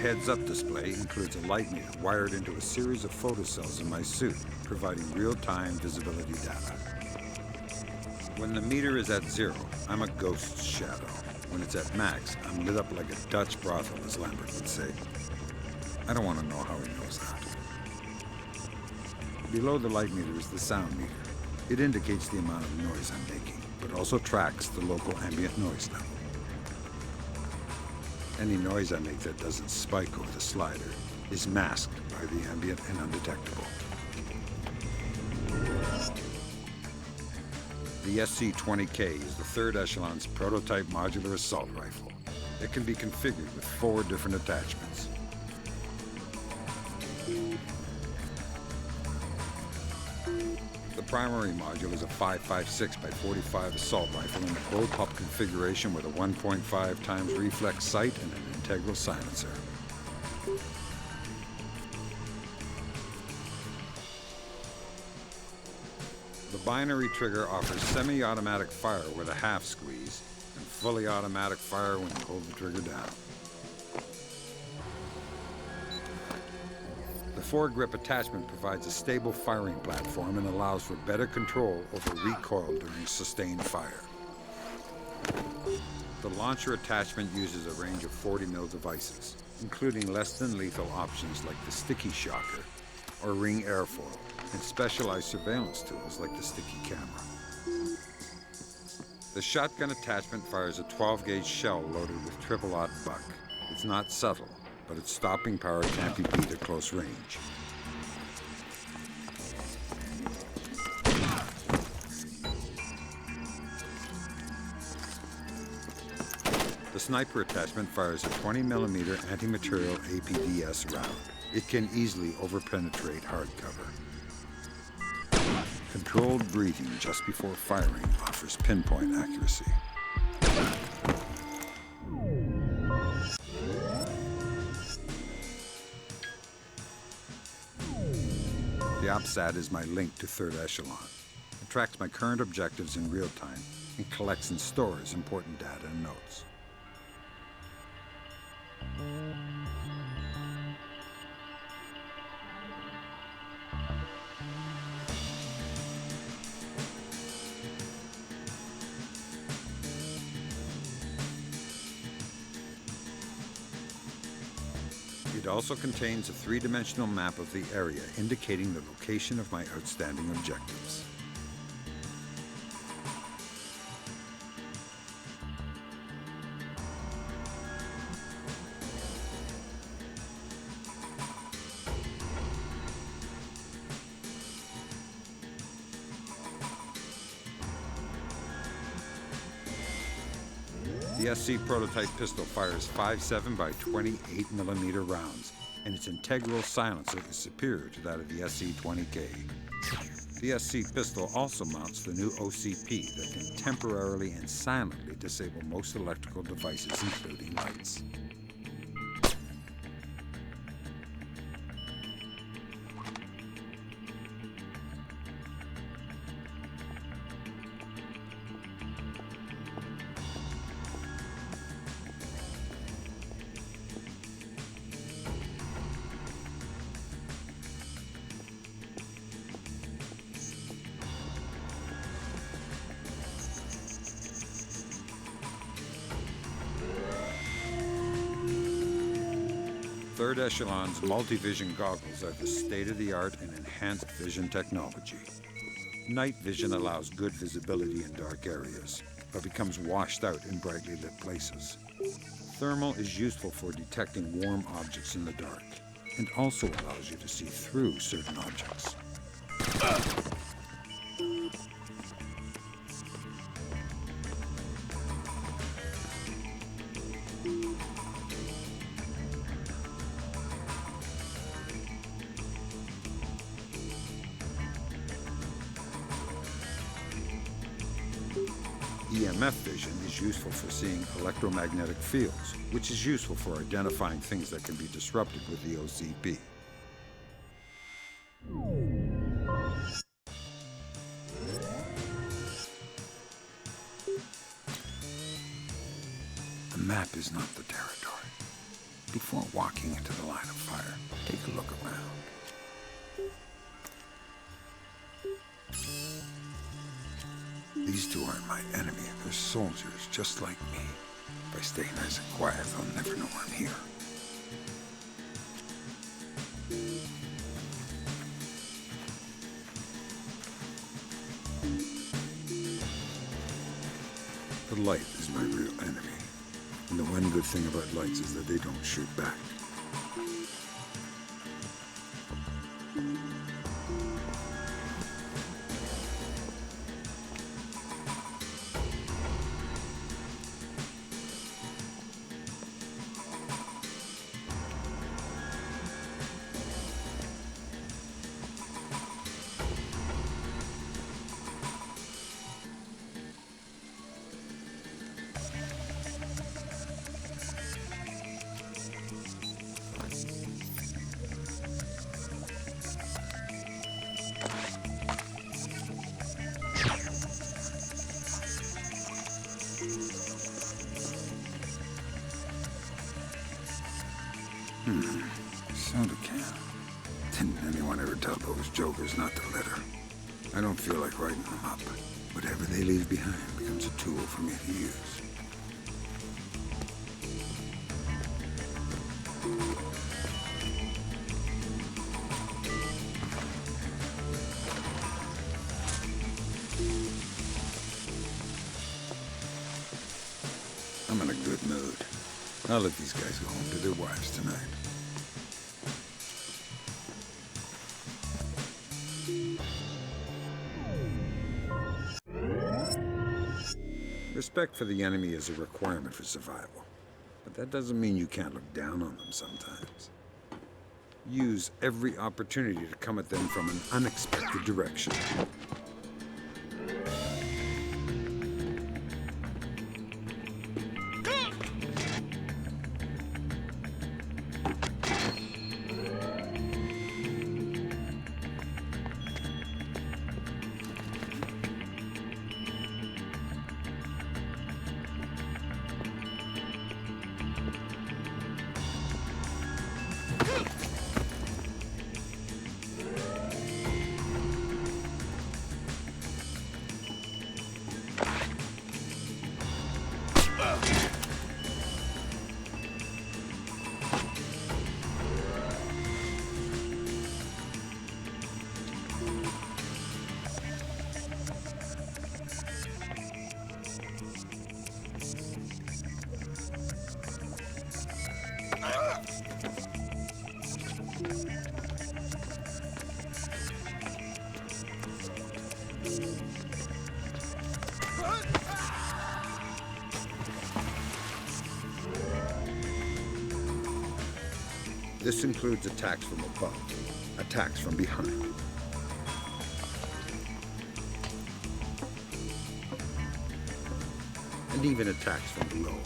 heads-up display includes a light meter wired into a series of photocells in my suit, providing real-time visibility data. When the meter is at 0, I'm a ghost shadow. When it's at max, I'm lit up like a Dutch brothel, as Lambert would say. I don't want to know how he knows that. Below the light meter is the sound meter. It indicates the amount of noise I'm making, but also tracks the local ambient noise level. Any noise I make that doesn't spike over the slider is masked by the ambient and undetectable. The SC-20K is the 3rd Echelon's prototype modular assault rifle. It can be configured with 4 different attachments. The primary module is a 5.56 by 45 assault rifle in a bullpup configuration with a 1.5 times reflex sight and an integral silencer. The binary trigger offers semi-automatic fire with a half squeeze and fully automatic fire when you hold the trigger down. The foregrip attachment provides a stable firing platform and allows for better control over recoil during sustained fire. The launcher attachment uses a range of 40mm devices, including less than lethal options like the sticky shocker or ring airfoil, and specialized surveillance tools like the sticky camera. The shotgun attachment fires a 12-gauge shell loaded with triple-aught buck. It's not subtle, but its stopping power can't be beat at close range. The sniper attachment fires a 20mm anti-material APDS round. It can easily overpenetrate hard cover. Controlled breathing just before firing offers pinpoint accuracy. The OPSAT is my link to 3rd Echelon. It tracks my current objectives in real time and collects and stores important data and notes. It also contains a 3-dimensional map of the area indicating the location of my outstanding objectives. The SC prototype pistol fires 5.7 by 28mm rounds, and its integral silencer is superior to that of the SC-20K. The SC pistol also mounts the new OCP that can temporarily and silently disable most electrical devices, including lights. Third Echelon's multi-vision goggles are the state-of-the-art and enhanced vision technology. Night vision allows good visibility in dark areas, but becomes washed out in brightly lit places. Thermal is useful for detecting warm objects in the dark, and also allows you to see through certain objects. EMF vision is useful for seeing electromagnetic fields, which is useful for identifying things that can be disrupted with the OCP. The map is not the territory. Before walking into the line of fire, take a look around. These two aren't my enemy. They're soldiers just like me. If I stay nice and quiet, they'll never know I'm here. The light is my real enemy. And the one good thing about lights is that they don't shoot back. Soda can. Didn't anyone ever tell those jokers not to litter? I don't feel like writing them up. Whatever they leave behind becomes a tool for me to use. I'm in a good mood. I'll let these guys go home to their wives tonight. Respect for the enemy is a requirement for survival, but that doesn't mean you can't look down on them sometimes. Use every opportunity to come at them from an unexpected direction. This includes attacks from above, attacks from behind. And even attacks from below.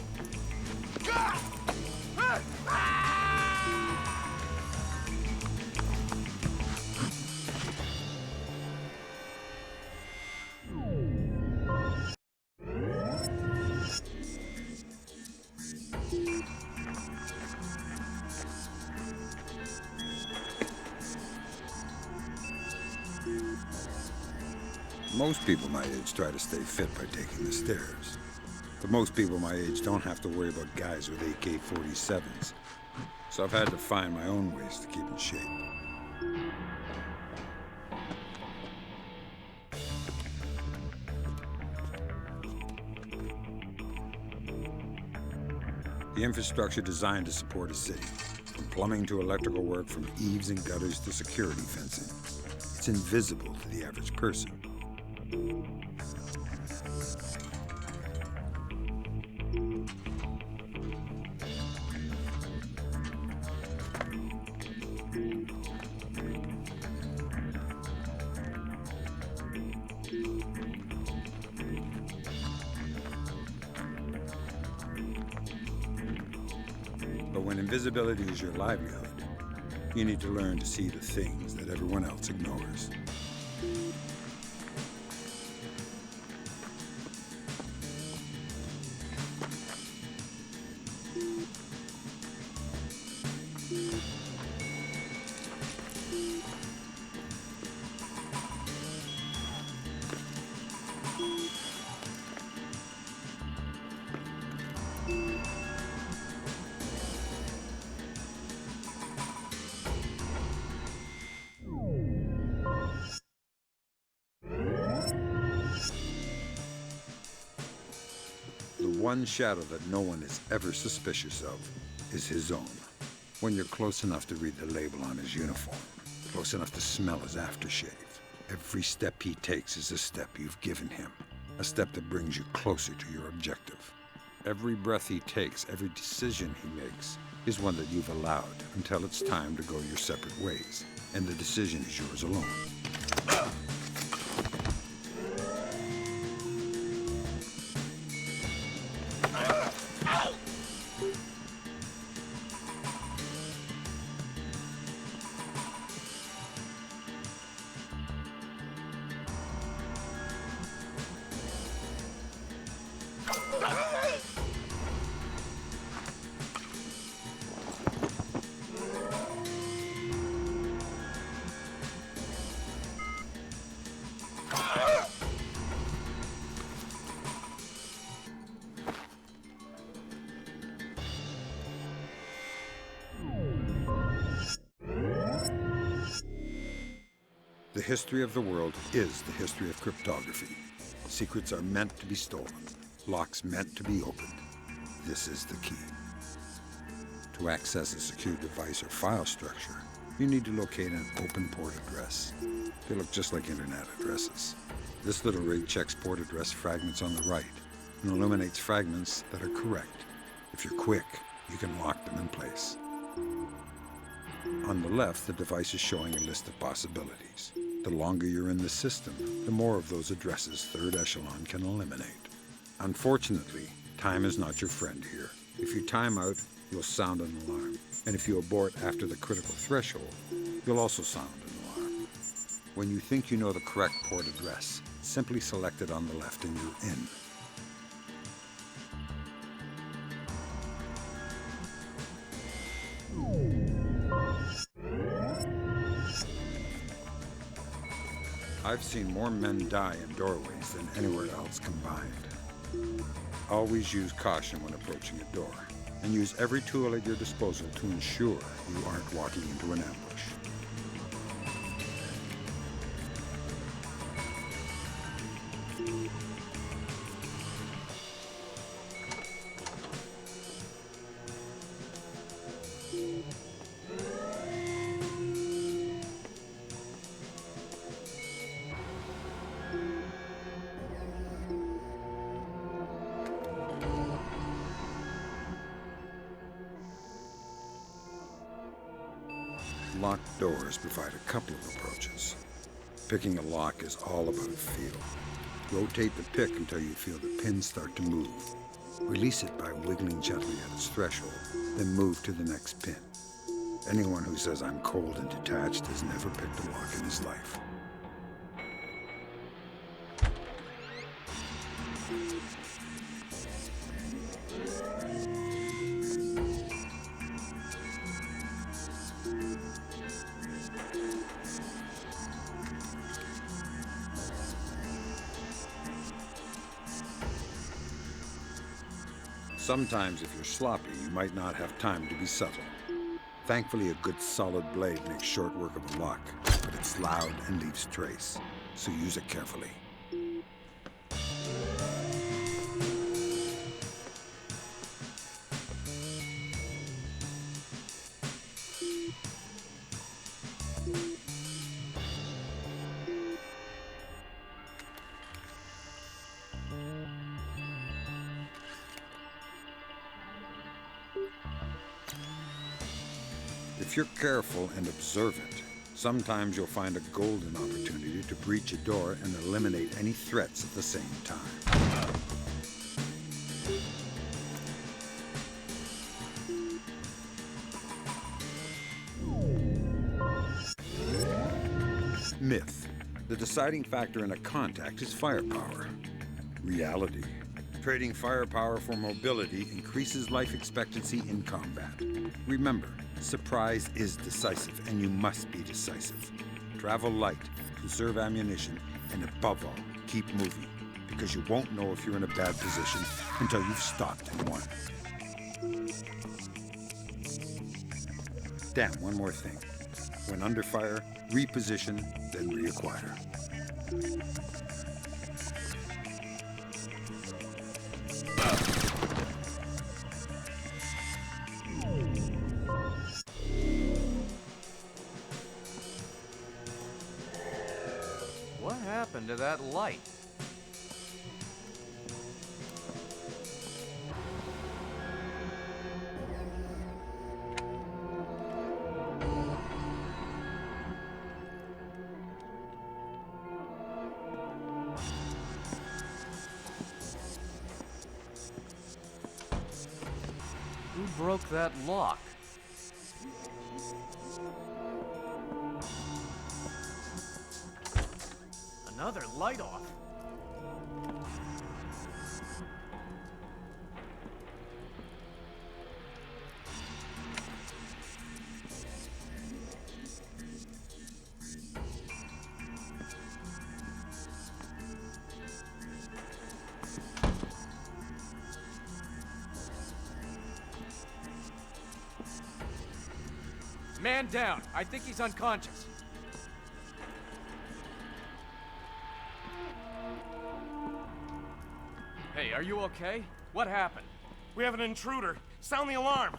Most people my age try to stay fit by taking the stairs. But most people my age don't have to worry about guys with AK-47s. So I've had to find my own ways to keep in shape. The infrastructure designed to support a city, from plumbing to electrical work, from eaves and gutters to security fencing. It's invisible to the average person. But when invisibility is your livelihood, you need to learn to see the things that everyone else ignores. one shadow that no one is ever suspicious of is his own. When you're close enough to read the label on his uniform, close enough to smell his aftershave, every step he takes is a step you've given him, a step that brings you closer to your objective. Every breath he takes, every decision he makes, is one that you've allowed until it's time to go your separate ways, and the decision is yours alone. The history of the world is the history of cryptography. Secrets are meant to be stolen, locks meant to be opened. This is the key. To access a secure device or file structure, you need to locate an open port address. They look just like internet addresses. This little rig checks port address fragments on the right and eliminates fragments that are correct. If you're quick, you can lock them in place. On the left, the device is showing a list of possibilities. The longer you're in the system, the more of those addresses third echelon can eliminate. Unfortunately, time is not your friend here. If you time out, you'll sound an alarm. And if you abort after the critical threshold, you'll also sound an alarm. When you think you know the correct port address, simply select it on the left and you're in. I've seen more men die in doorways than anywhere else combined. Always use caution when approaching a door, and use every tool at your disposal to ensure you aren't walking into an ambush. Locked doors provide a couple of approaches. Picking a lock is all about feel. Rotate the pick until you feel the pin start to move. Release it by wiggling gently at its threshold, then move to the next pin. Anyone who says I'm cold and detached has never picked a lock in his life. Sometimes, if you're sloppy, you might not have time to be subtle. Thankfully, a good solid blade makes short work of a lock, but it's loud and leaves trace, so use it carefully. If you're careful and observant, sometimes you'll find a golden opportunity to breach a door and eliminate any threats at the same time. Myth. The deciding factor in a contact is firepower. Reality. Trading firepower for mobility increases life expectancy in combat. Remember, surprise is decisive, and you must be decisive. Travel light, conserve ammunition, and above all, keep moving, because you won't know if you're in a bad position until you've stopped in one. Damn, one more thing. When under fire, reposition, then reacquire. happened to that light? Who broke that lock? Another light off. Man down. I think he's unconscious. Hey, are you okay? What happened? We have an intruder. Sound the alarm.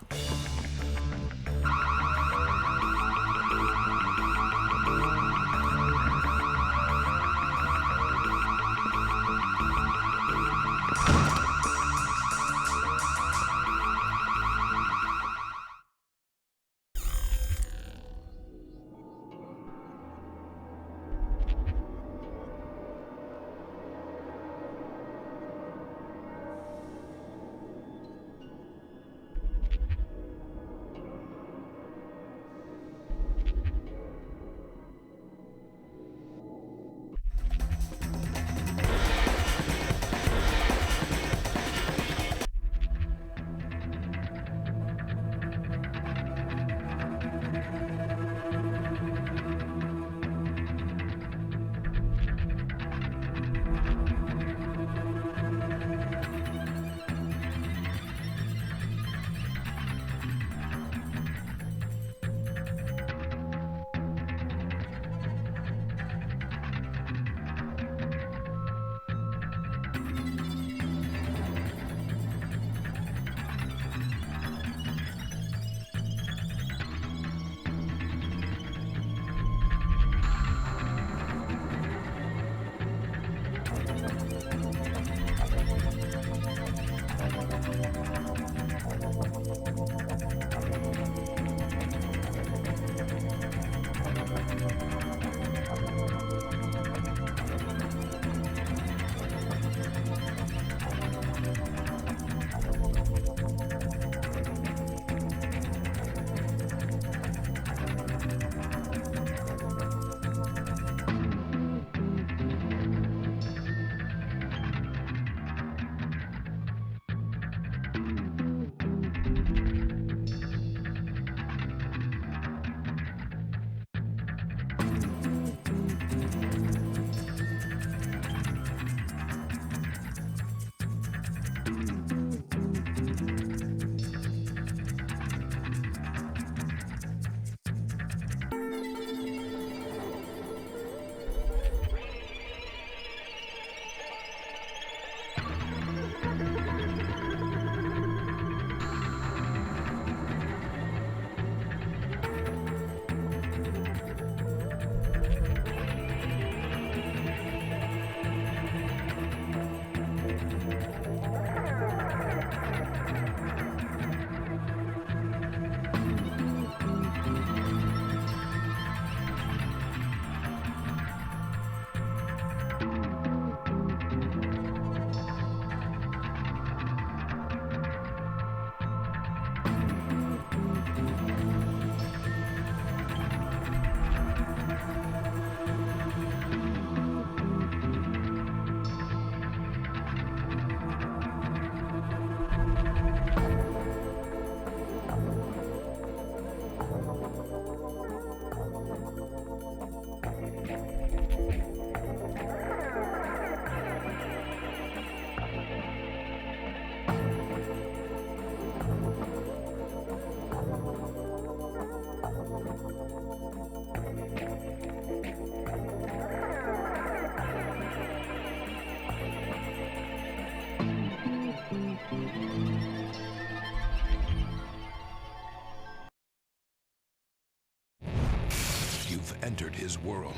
entered his world.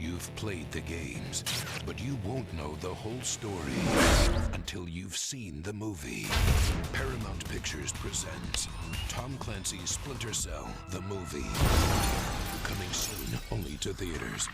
You've played the games, but you won't know the whole story until you've seen the movie. Paramount Pictures presents Tom Clancy's Splinter Cell, the movie. Coming soon, only to theaters.